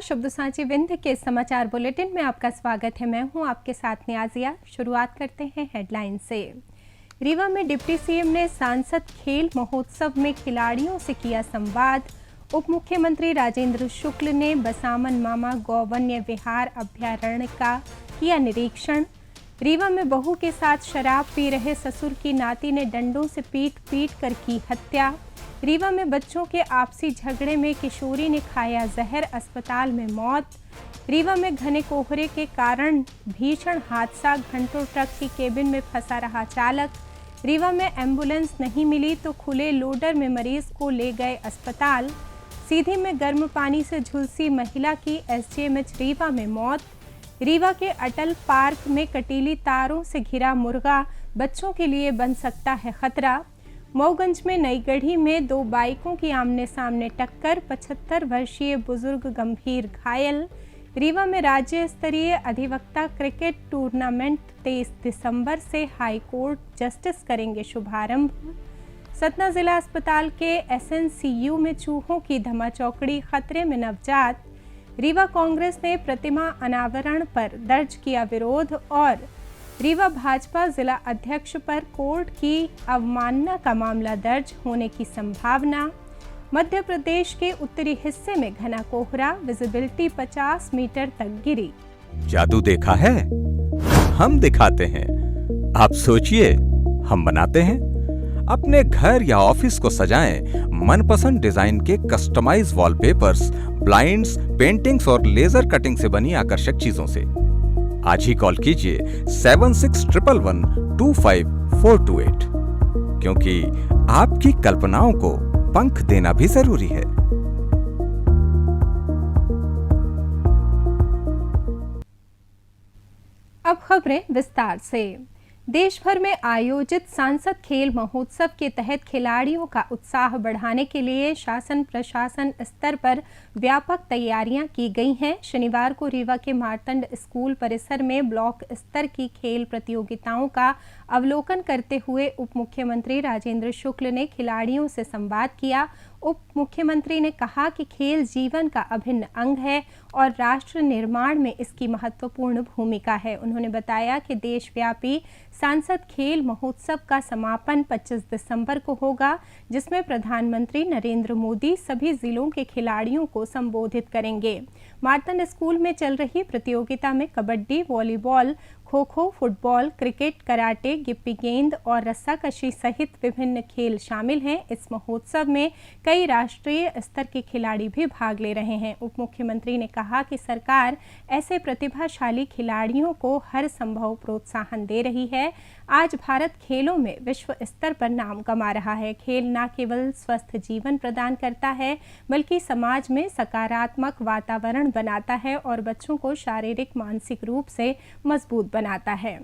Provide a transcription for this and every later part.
नमस्कार, शब्द सांची विंध्य के समाचार बुलेटिन में आपका स्वागत है। मैं हूं आपके साथ नियाजिया। शुरुआत करते हैं हेडलाइन से। रीवा में डिप्टी सीएम ने सांसद खेल महोत्सव में खिलाड़ियों से किया संवाद। उप मुख्यमंत्री राजेंद्र शुक्ल ने बसामन मामा गौवन्य विहार अभ्यारण्य का किया निरीक्षण। रीवा में बहू के साथ शराब पी रहे ससुर की नाती ने डंडों से पीट कर की हत्या। रीवा में बच्चों के आपसी झगड़े में किशोरी ने खाया जहर, अस्पताल में मौत। रीवा में घने कोहरे के कारण भीषण हादसा, घंटों ट्रक की केबिन में फंसा रहा चालक। रीवा में एम्बुलेंस नहीं मिली तो खुले लोडर में मरीज को ले गए अस्पताल। सीधी में गर्म पानी से झुलसी महिला की एसजीएमएच रीवा में मौत। रीवा के अटल पार्क में कटीली तारों से घिरा मुर्गा बच्चों के लिए बन सकता है खतरा। मऊगंज में नई गढ़ी में दो बाइकों की आमने सामने टक्कर, 75 वर्षीय बुजुर्ग गंभीर घायल। रीवा में राज्य स्तरीय अधिवक्ता क्रिकेट टूर्नामेंट 23 दिसंबर से हाई कोर्ट जस्टिस करेंगे शुभारंभ। सतना जिला अस्पताल के एसएनसीयू में चूहों की धमाचौकड़ी, खतरे में नवजात। रीवा कांग्रेस ने प्रतिमा अनावरण पर दर्ज किया विरोध और रीवा भाजपा जिला अध्यक्ष पर कोर्ट की अवमानना का मामला दर्ज होने की संभावना। मध्य प्रदेश के उत्तरी हिस्से में घना कोहरा, विजिबिलिटी 50 मीटर तक गिरी। जादू देखा है, हम दिखाते हैं। आप सोचिए, हम बनाते हैं। अपने घर या ऑफिस को सजाएं मनपसंद डिजाइन के कस्टमाइज वॉलपेपर्स, ब्लाइंड्स, पेंटिंग्स और लेजर कटिंग से बनी आकर्षक चीजों से। आज ही कॉल कीजिए 7611125428, क्योंकि आपकी कल्पनाओं को पंख देना भी जरूरी है। अब खबरें विस्तार से। देश भर में आयोजित सांसद खेल महोत्सव के तहत खिलाड़ियों का उत्साह बढ़ाने के लिए शासन प्रशासन स्तर पर व्यापक तैयारियां की गई हैं। शनिवार को रीवा के मार्तंड स्कूल परिसर में ब्लॉक स्तर की खेल प्रतियोगिताओं का अवलोकन करते हुए उप मुख्यमंत्री राजेंद्र शुक्ल ने खिलाड़ियों से संवाद किया। उप मुख्यमंत्री ने कहा कि खेल जीवन का अभिन्न अंग है और राष्ट्र निर्माण में इसकी महत्वपूर्ण भूमिका है। उन्होंने बताया कि देशव्यापी सांसद खेल महोत्सव का समापन 25 दिसंबर को होगा, जिसमें प्रधानमंत्री नरेंद्र मोदी सभी जिलों के खिलाड़ियों को संबोधित करेंगे। मार्तंड स्कूल में चल रही प्रतियोगिता में kabaddi, volleyball, kho kho, football, cricket, karate, Gippy गेंद और रस्साकशी सहित विभिन्न खेल शामिल हैं। इस महोत्सव में कई राष्ट्रीय स्तर के खिलाड़ी भी भाग ले रहे हैं। उप मुख्यमंत्री ने कहा कि सरकार ऐसे प्रतिभाशाली खिलाड़ियों को हर संभव प्रोत्साहन दे रही है। आज भारत खेलों में विश्व स्तर पर नाम कमा रहा है। खेल न केवल स्वस्थ जीवन प्रदान करता है, बल्कि समाज में सकारात्मक वातावरण बनाता है और बच्चों को शारीरिक मानसिक रूप से मजबूत बनाता है।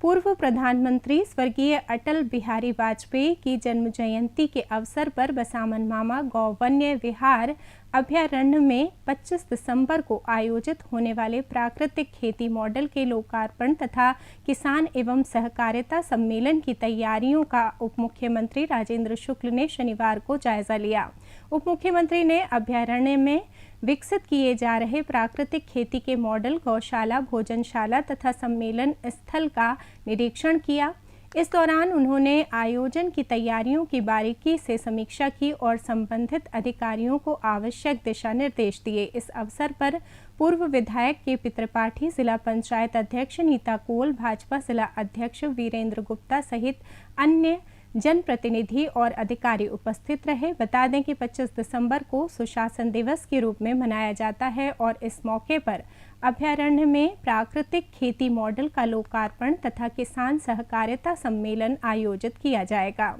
पूर्व प्रधानमंत्री स्वर्गीय अटल बिहारी वाजपेयी की जन्म जयंती के अवसर पर बसामन मामा गौवन्य विहार अभ्यारण्य में 25 दिसंबर को आयोजित होने वाले प्राकृतिक खेती मॉडल के लोकार्पण तथा किसान एवं सहकारिता सम्मेलन की तैयारियों का उप मुख्यमंत्री राजेंद्र शुक्ल ने शनिवार को जायजा लिया। उप मुख्यमंत्री ने अभ्यारण्य में विकसित किए जा रहे प्राकृतिक खेती के मॉडल, गौशाला, भोजनशाला तथा सम्मेलन स्थल का निरीक्षण किया। इस दौरान उन्होंने आयोजन की तैयारियों की बारीकी से समीक्षा की और संबंधित अधिकारियों को आवश्यक दिशा निर्देश दिए। इस अवसर पर पूर्व विधायक के त्रिपाठी, जिला पंचायत अध्यक्ष नीता कोल, भाजपा जिला अध्यक्ष वीरेंद्र गुप्ता सहित अन्य जनप्रतिनिधि और अधिकारी उपस्थित रहे। बता दें कि 25 दिसंबर को सुशासन दिवस के रूप में मनाया जाता है और इस मौके पर अभ्यारण्य में प्राकृतिक खेती मॉडल का लोकार्पण तथा किसान सहकारिता सम्मेलन आयोजित किया जाएगा।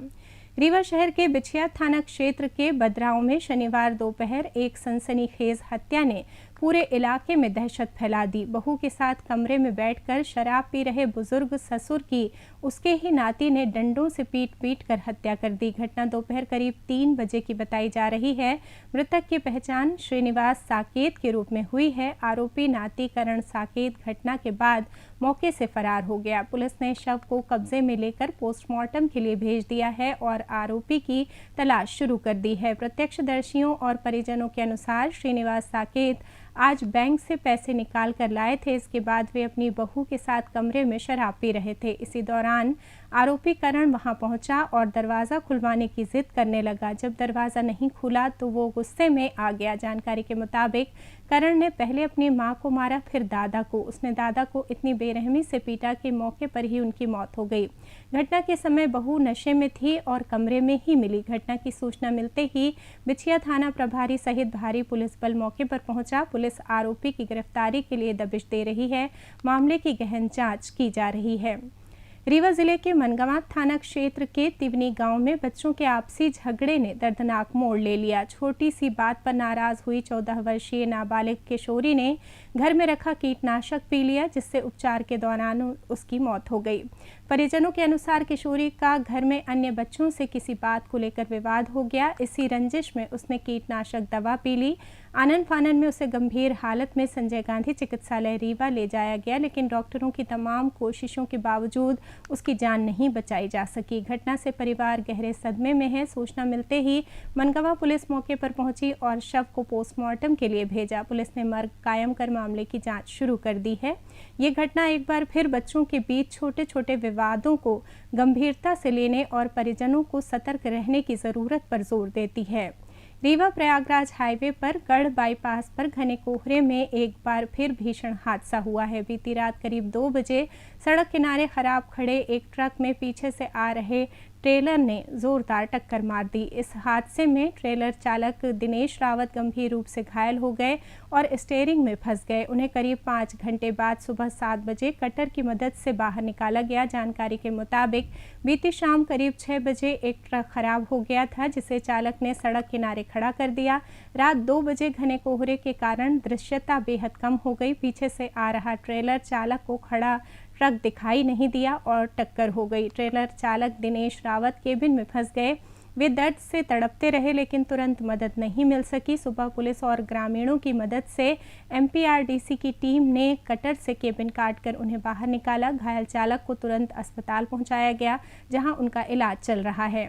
रीवा शहर के बिछिया थाना क्षेत्र के बदराव में शनिवार दोपहर एक सनसनीखेज हत्या ने पूरे इलाके में दहशत फैला दी। बहू के साथ कमरे में बैठकर शराब पी रहे बुजुर्ग ससुर की उसके ही नाती ने डंडों से पीट कर हत्या कर दी। घटना दोपहर करीब 3 बजे की बताई जा रही है। मृतक की पहचान श्रीनिवास साकेत के रूप में हुई है। आरोपी नाती करण साकेत घटना के बाद मौके से फरार हो गया। पुलिस ने शव को कब्जे में लेकर पोस्टमार्टम के लिए भेज दिया है और आरोपी की तलाश शुरू कर दी है। प्रत्यक्षदर्शियों और परिजनों के अनुसार श्रीनिवास साकेत आज बैंक से पैसे निकाल कर लाए थे। इसके बाद वे अपनी बहू के साथ कमरे में शराब पी रहे थे। इसी दौरान आरोपी करण वहां पहुंचा और दरवाज़ा खुलवाने की जिद करने लगा। जब दरवाज़ा नहीं खुला तो वो गुस्से में आ गया। जानकारी के मुताबिक करण ने पहले अपनी मां को मारा, फिर दादा को। उसने दादा को इतनी बेरहमी से पीटा कि मौके पर ही उनकी मौत हो गई। घटना के समय बहू नशे में थी और कमरे में ही मिली। घटना की सूचना मिलते ही बिछिया थाना प्रभारी सहित भारी पुलिस बल मौके पर पहुंचा। पुलिस आरोपी की गिरफ्तारी के लिए दबिश दे रही है। मामले की गहन जांच की जा रही है। रीवा जिले के मनगांव थाना क्षेत्र के तिवनी गांव में बच्चों के आपसी झगड़े ने दर्दनाक मोड़ ले लिया। छोटी सी बात पर नाराज हुई 14 वर्षीय नाबालिग किशोरी ने घर में रखा कीटनाशक पी लिया, जिससे उपचार के दौरान उसकी मौत हो गई। परिजनों के अनुसार किशोरी का घर में अन्य बच्चों से किसी बात को लेकर विवाद हो गया। इसी रंजिश में उसने कीटनाशक दवा पी ली। आनन फानन में उसे गंभीर हालत में संजय गांधी चिकित्सालय रीवा ले जाया गया, लेकिन डॉक्टरों की तमाम कोशिशों के बावजूद उसकी जान नहीं बचाई जा सकी। घटना से परिवार गहरे सदमे में है। सूचना मिलते ही मनगांव पुलिस मौके पर पहुंची और शव को पोस्टमार्टम के लिए भेजा। पुलिस ने मर्ग कायम कर मामले की जांच शुरू कर दी है। ये घटना एक बार फिर बच्चों के बीच छोटे छोटे विवादों को गंभीरता से लेने और परिजनों को सतर्क रहने की जरूरत पर जोर देती है। रीवा प्रयागराज हाईवे पर गढ़ बाईपास पर घने कोहरे में एक बार फिर भीषण हादसा हुआ है। बीती रात करीब 2 बजे सड़क किनारे खराब खड़े एक ट्रक में पीछे से आ रहे ट्रेलर ने जोरदार टक्कर मार दी। इस हादसे में ट्रेलर चालक दिनेश रावत गंभीर रूप से घायल हो गए और स्टीयरिंग में फंस गए। उन्हें करीब 5 घंटे बाद सुबह 7 बजे कटर की मदद से बाहर निकाला गया। जानकारी के मुताबिक बीती शाम करीब 6 बजे एक ट्रक खराब हो गया था, जिसे चालक ने सड़क किनारे खड़ा कर दिया। रात 2 बजे घने कोहरे के कारण दृश्यता बेहद कम हो गई। पीछे से आ रहा ट्रेलर चालक को खड़ा ट्रक दिखाई नहीं दिया और टक्कर हो गई। ट्रेलर चालक दिनेश रावत केबिन में फंस गए। वे दर्द से तड़पते रहे, लेकिन तुरंत मदद नहीं मिल सकी। सुबह पुलिस और ग्रामीणों की मदद से एमपीआरडीसी की टीम ने कटर से केबिन काटकर उन्हें बाहर निकाला। घायल चालक को तुरंत अस्पताल पहुंचाया गया, जहां उनका इलाज चल रहा है।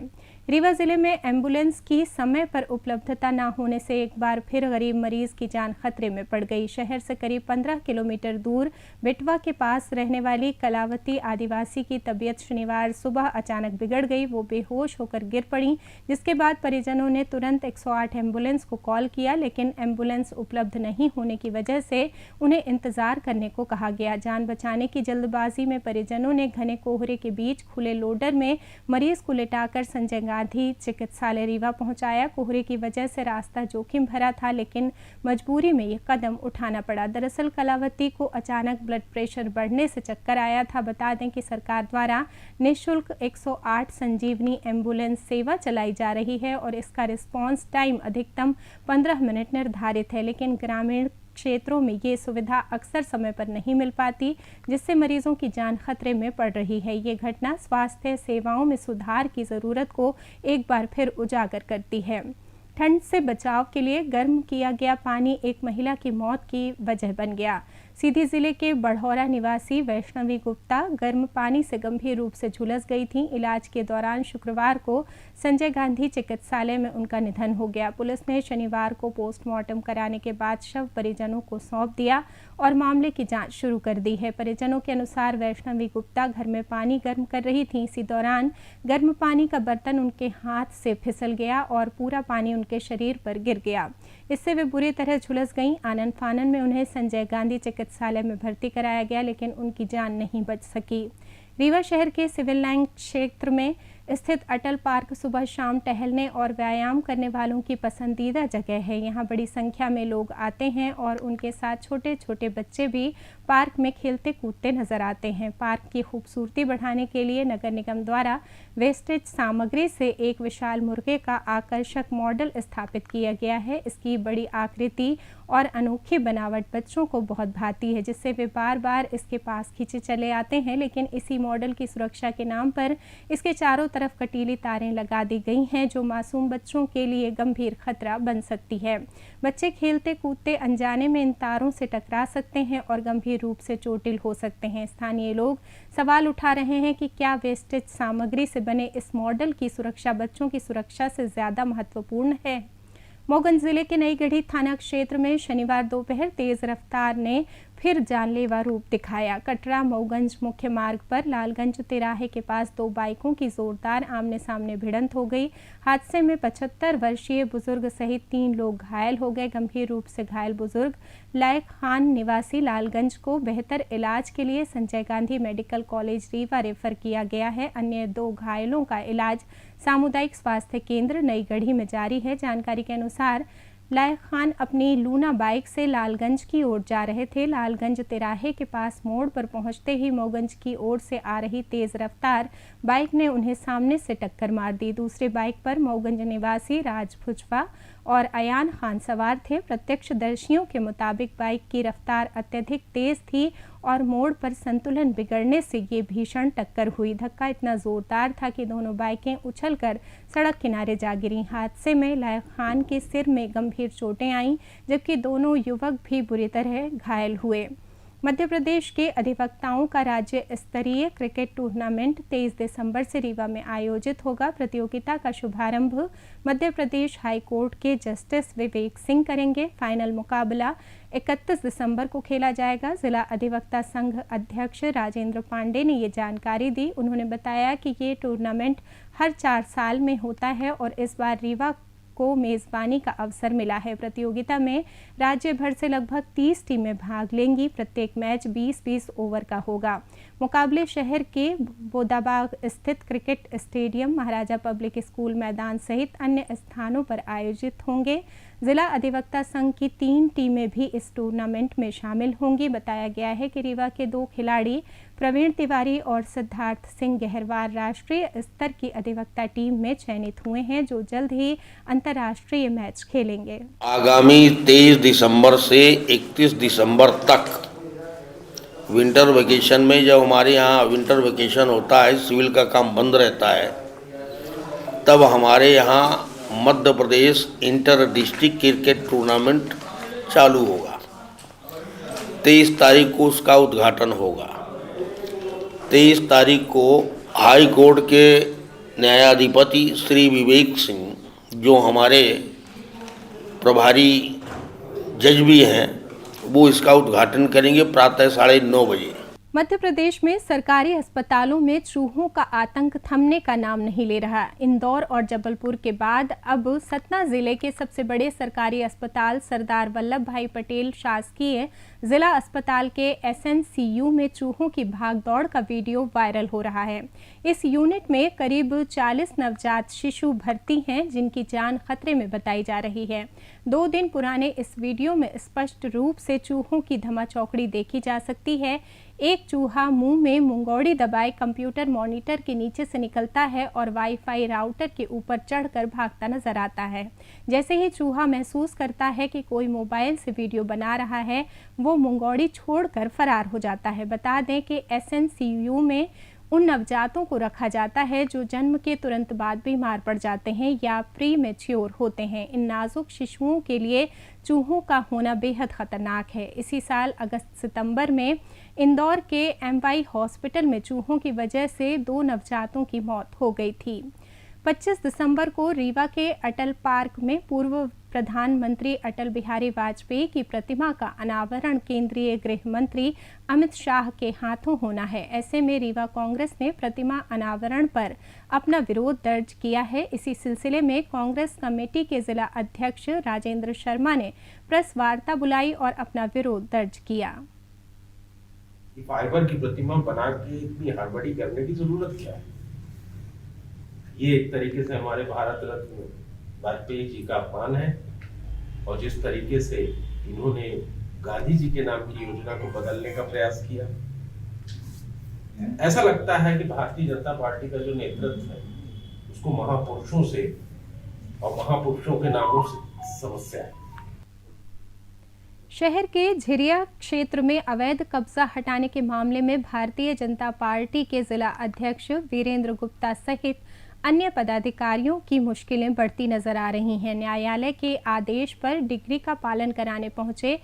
रीवा जिले में एम्बुलेंस की समय पर उपलब्धता न होने से एक बार फिर गरीब मरीज की जान खतरे में पड़ गई। शहर से करीब 15 किलोमीटर दूर बेटवा के पास रहने वाली कलावती आदिवासी की तबीयत शनिवार सुबह अचानक बिगड़ गई। वो बेहोश होकर गिर पड़ी, जिसके बाद परिजनों ने तुरंत 108 एम्बुलेंस को कॉल किया, लेकिन एम्बुलेंस उपलब्ध नहीं होने की वजह से उन्हें इंतजार करने को कहा गया। जान बचाने की जल्दबाजी में परिजनों ने घने कोहरे के बीच खुले लोडर में मरीज को लिटाकर संजय गांधी चिकित्सालय रीवा पहुंचाया। कोहरे की वजह से रास्ता जोखिम भरा था, लेकिन मजबूरी में ये कदम उठाना पड़ा। दरअसल कलावती को अचानक ब्लड प्रेशर बढ़ने से चक्कर आया था। बता दें कि सरकार द्वारा निःशुल्क 108 संजीवनी एम्बुलेंस सेवा चलाई जा रही है और इसका रिस्पांस टाइम अधिकतम 15 मिनट निर्धारित है, लेकिन ग्रामीण क्षेत्रों में ये सुविधा अक्सर समय पर नहीं मिल पाती, जिससे मरीजों की जान खतरे में पड़ रही है। ये घटना स्वास्थ्य सेवाओं में सुधार की ज़रूरत को एक बार फिर उजागर करती है। ठंड से बचाव के लिए गर्म किया गया पानी एक महिला की मौत की वजह बन गया। सीधी जिले के बढ़ौरा निवासी वैष्णवी गुप्ता गर्म पानी से गंभीर रूप से झुलस गई थी। इलाज के दौरान शुक्रवार को संजय गांधी चिकित्सालय में उनका निधन हो गया। पुलिस ने शनिवार को पोस्टमार्टम कराने के बाद शव परिजनों को सौंप दिया और मामले की जांच शुरू कर दी है। परिजनों के अनुसार वैष्णवी गुप्ता घर में पानी गर्म कर रही थी। इसी दौरान गर्म पानी का बर्तन उनके हाथ से फिसल गया और पूरा पानी उनके शरीर पर गिर गया। इससे वे बुरी तरह झुलस गईं। आनन फानन में उन्हें संजय गांधी चिकित्सालय में भर्ती कराया गया, लेकिन उनकी जान नहीं बच सकी। रीवा शहर के सिविल लाइन क्षेत्र में स्थित अटल पार्क सुबह शाम टहलने और व्यायाम करने वालों की पसंदीदा जगह है। यहाँ बड़ी संख्या में लोग आते हैं और उनके साथ छोटे छोटे बच्चे भी पार्क में खेलते कूदते नजर आते हैं। पार्क की खूबसूरती बढ़ाने के लिए नगर निगम द्वारा वेस्टेज सामग्री से एक विशाल मुर्गे का आकर्षक मॉडल स्थापित किया गया है। इसकी बड़ी आकृति और अनोखी बनावट बच्चों को बहुत भाती है, जिससे वे बार बार इसके पास खींचे चले आते हैं। लेकिन इसी मॉडल की सुरक्षा के नाम पर इसके चारों तरफ कटीली तारें लगा दी गई हैं, जो मासूम बच्चों के लिए गंभीर खतरा बन सकती है। बच्चे खेलते कूदते अनजाने में इन तारों से टकरा सकते हैं और गंभीर रूप से चोटिल हो सकते हैं। स्थानीय लोग सवाल उठा रहे हैं कि क्या वेस्टेज सामग्री से बने इस मॉडल की सुरक्षा बच्चों की सुरक्षा से ज्यादा महत्वपूर्ण है। मोगंज जिले के नईगढ़ी थाना क्षेत्र में शनिवार दोपहर तेज रफ्तार ने फिर जानलेवा रूप दिखाया। कटरा मोगंज मुख्य मार्ग पर लालगंज तिराहे के पास दो बाइकों की जोरदार आमने सामने भिड़ंत हो गई। हादसे में 75 वर्षीय बुजुर्ग सहित 3 लोग घायल हो गए। गंभीर रूप से घायल बुजुर्ग लायक खान निवासी लालगंज को बेहतर इलाज के लिए Sanjay Gandhi medical college Rewa refer किया गया है। अन्य 2 घायलों का इलाज सामुदायिक स्वास्थ्य केंद्र नईगढ़ी में जारी है। जानकारी के अनुसार लायक खान अपनी लूना बाइक से लालगंज की ओर जा रहे थे। लालगंज तिराहे के पास मोड़ पर पहुंचते ही मोगंज की ओर से आ रही तेज रफ्तार बाइक ने उन्हें सामने से टक्कर मार दी। दूसरी बाइक पर मोगंज निवासी राज भुजवा और अयान खान सवार थे। प्रत्यक्षदर्शियों के मुताबिक बाइक की रफ्तार अत्यधिक तेज थी और मोड़ पर संतुलन बिगड़ने से ये भीषण टक्कर हुई। धक्का इतना जोरदार था कि दोनों बाइकें उछलकर सड़क किनारे जा गिरीं। हादसे में लायक खान के सिर में गंभीर चोटें आईं, जबकि दोनों युवक भी बुरी तरह घायल हुए। मध्य प्रदेश के अधिवक्ताओं का राज्य स्तरीय क्रिकेट टूर्नामेंट 23 दिसंबर से रीवा में आयोजित होगा। प्रतियोगिता का शुभारंभ मध्य प्रदेश हाई कोर्ट के जस्टिस विवेक सिंह करेंगे। फाइनल मुकाबला 31 दिसंबर को खेला जाएगा। जिला अधिवक्ता संघ अध्यक्ष राजेंद्र पांडे ने ये जानकारी दी। उन्होंने बताया कि ये टूर्नामेंट हर 4 साल में होता है और इस बार रीवा को मेजबानी का अवसर मिला है। प्रतियोगिता में राज्य भर से लगभग 30 टीमें भाग लेंगी। प्रत्येक मैच 20-20 ओवर का होगा। मुकाबले शहर के बोदाबाग स्थित क्रिकेट स्टेडियम, महाराजा पब्लिक स्कूल मैदान सहित अन्य स्थानों पर आयोजित होंगे। जिला अधिवक्ता संघ की 3 टीमें भी इस टूर्नामेंट में शामिल होंगी। बताया गया है कि रीवा के 2 खिलाड़ी प्रवीण तिवारी और सिद्धार्थ सिंह गहरवार राष्ट्रीय स्तर की अधिवक्ता टीम में चयनित हुए हैं, जो जल्द ही अंतर्राष्ट्रीय मैच खेलेंगे। आगामी 23 दिसंबर से 31 दिसंबर तक विंटर वेकेशन में, जब हमारे यहाँ विंटर वेकेशन होता है, सिविल का काम बंद रहता है, तब हमारे यहाँ Madhya Pradesh inter district cricket tournament चालू होगा। 23 तारीख को उसका उद्घाटन होगा। 23 तारीख को हाई कोर्ट के न्यायाधिपति श्री विवेक सिंह, जो हमारे प्रभारी जज भी हैं, वो इसका उद्घाटन करेंगे प्रातः 9:30 बजे। मध्य प्रदेश में सरकारी अस्पतालों में चूहों का आतंक थमने का नाम नहीं ले रहा। इंदौर और जबलपुर के बाद अब सतना जिले के सबसे बड़े सरकारी अस्पताल सरदार वल्लभ भाई पटेल शासकीय जिला अस्पताल के SNCU में चूहों की भागदौड़ का वीडियो वायरल हो रहा है। इस यूनिट में करीब 40 नवजात शिशु भर्ती हैं, जिनकी जान खतरे में बताई जा रही है। 2 दिन पुराने इस वीडियो में स्पष्ट रूप से चूहों की धमाचौकड़ी देखी जा सकती है। एक चूहा मुंह में मुंगौड़ी दबाए कंप्यूटर मॉनिटर के नीचे से निकलता है और वाईफाई राउटर के ऊपर चढ़कर भागता नजर आता है। जैसे ही चूहा महसूस करता है कि कोई मोबाइल से वीडियो बना रहा है, वो मुंगौड़ी छोड़कर फरार हो जाता है। बता दें कि SNCU में उन नवजातों को रखा जाता है जो जन्म के तुरंत बाद बीमार पड़ जाते हैं या प्री मैच्योर होते हैं। इन नाजुक शिशुओं के लिए चूहों का होना बेहद खतरनाक है। इसी साल अगस्त-सितंबर में इंदौर के MY हॉस्पिटल में चूहों की वजह से 2 नवजातों की मौत हो गई थी। 25 दिसंबर को रीवा के अटल पार्क में पूर्व प्रधानमंत्री अटल बिहारी वाजपेयी की प्रतिमा का अनावरण केंद्रीय गृह मंत्री अमित शाह के हाथों होना है। ऐसे में रीवा कांग्रेस ने प्रतिमा अनावरण पर अपना विरोध दर्ज किया है। इसी सिलसिले में कांग्रेस कमेटी के जिला अध्यक्ष राजेंद्र शर्मा ने प्रेस वार्ता बुलाई और अपना विरोध दर्ज किया। फाइबर की प्रतिमा बना के इतनी हड़बड़ी करने की जरूरत क्या है? ये एक तरीके से हमारे भारत रत्न वाजपेयी जी का अपमान है। और जिस तरीके से इन्होंने गांधी जी के नाम की योजना को बदलने का प्रयास किया, ऐसा लगता है कि भारतीय जनता पार्टी का जो नेतृत्व है उसको महापुरुषों से और महापुरुषों के नामों से समस्या है। शहर के झिरिया क्षेत्र में अवैध कब्जा हटाने के मामले में भारतीय जनता पार्टी के जिला अध्यक्ष वीरेंद्र गुप्ता सहित अन्य पदाधिकारियों की मुश्किलें बढ़ती नजर आ रही हैं। न्यायालय के आदेश पर डिग्री का पालन कराने पहुंचे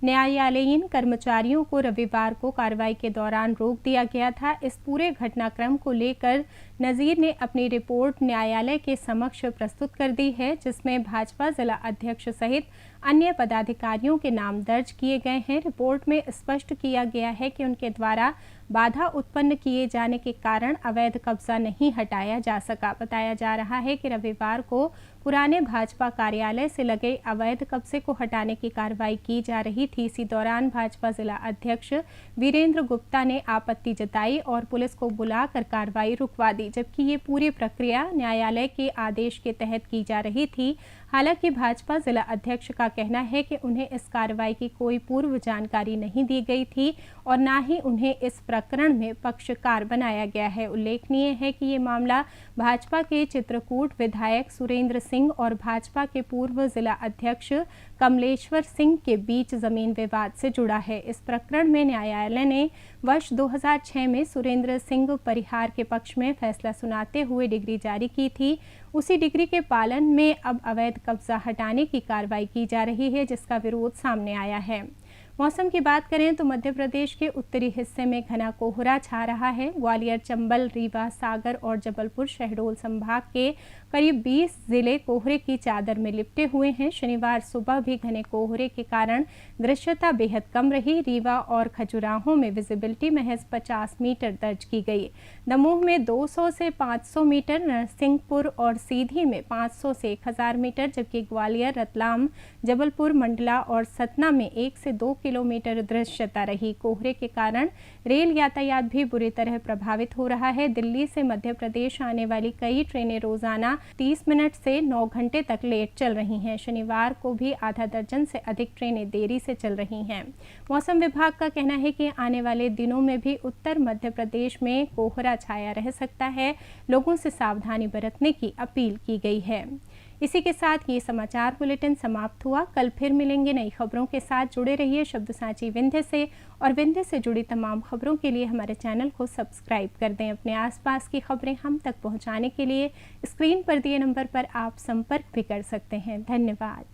न्यायालयीन कर्मचारियों को रविवार को कार्रवाई के दौरान रोक दिया गया था। इस पूरे घटनाक्रम को लेकर नज़ीर ने अपनी रिपोर्ट न्यायालय के समक्ष प्रस्तुत कर दी है, जिसमें भाजपा जिला अध्यक्ष सहित अन्य पदाधिकारियों के नाम दर्ज किए गए हैं। रिपोर्ट में स्पष्ट किया गया है कि उनके द्वारा बाधा उत्पन्न किए जाने के कारण अवैध कब्जा नहीं हटाया जा सका। बताया जा रहा है कि रविवार को पुराने भाजपा कार्यालय से लगे अवैध कब्जे को हटाने की कार्रवाई की जा रही थी। इसी दौरान भाजपा जिला अध्यक्ष वीरेंद्र गुप्ता ने आपत्ति जताई और पुलिस को बुलाकर कार्रवाई रुकवा दी, जबकि ये पूरी प्रक्रिया न्यायालय के आदेश के तहत की जा रही थी। हालांकि भाजपा जिला अध्यक्ष का कहना है कि उन्हें इस कार्रवाई की कोई पूर्व जानकारी नहीं दी गई थी और न ही उन्हें इस प्रकरण में पक्षकार बनाया गया है। उल्लेखनीय है कि ये मामला भाजपा के चित्रकूट विधायक सुरेंद्र सिंह और भाजपा के पूर्व जिला अध्यक्ष कमलेश्वर सिंह के बीच जमीन विवाद से जुड़ा है। इस प्रकरण में न्यायालय ने वर्ष 2006 में सुरेंद्र सिंह परिहार के पक्ष में फैसला सुनाते हुए डिग्री जारी की थी। उसी डिग्री के पालन में अब अवैध कब्जा हटाने की कार्रवाई की जा रही है, जिसका विरोध सामने आया है। मौसम की बात करें तो मध्य प्रदेश के उत्तरी हिस्से में घना कोहरा छा रहा है। ग्वालियर, चंबल, रीवा, सागर और जबलपुर शहडोल संभाग के करीब 20 जिले कोहरे की चादर में लिपटे हुए हैं। शनिवार सुबह भी घने कोहरे के कारण दृश्यता बेहद कम रही। रीवा और खजुराहो में विजिबिलिटी महज 50 मीटर दर्ज की गई। दमोह में 200 से 500 मीटर, नरसिंहपुर और सीधी में 500 से 1000 मीटर, जबकि ग्वालियर, रतलाम, जबलपुर, मंडला और सतना में 1 से 2 किलोमीटर दृश्यता रही। कोहरे के कारण रेल यातायात भी बुरी तरह प्रभावित हो रहा है। दिल्ली से मध्य प्रदेश आने वाली कई ट्रेनें रोजाना 30 मिनट से 9 घंटे तक लेट चल रही हैं। शनिवार को भी आधा दर्जन से अधिक ट्रेनें देरी से चल रही हैं। मौसम विभाग का कहना है कि आने वाले दिनों में भी उत्तर मध्य प्रदेश में कोहरा छाया रह सकता है। लोगों से सावधानी बरतने की अपील की गई है। इसी के साथ ये समाचार बुलेटिन समाप्त हुआ। कल फिर मिलेंगे नई खबरों के साथ। जुड़े रहिए शब्दसाची विंध्य से, और विंध्य से जुड़ी तमाम खबरों के लिए हमारे चैनल को सब्सक्राइब कर दें। अपने आसपास की खबरें हम तक पहुंचाने के लिए स्क्रीन पर दिए नंबर पर आप संपर्क भी कर सकते हैं। धन्यवाद।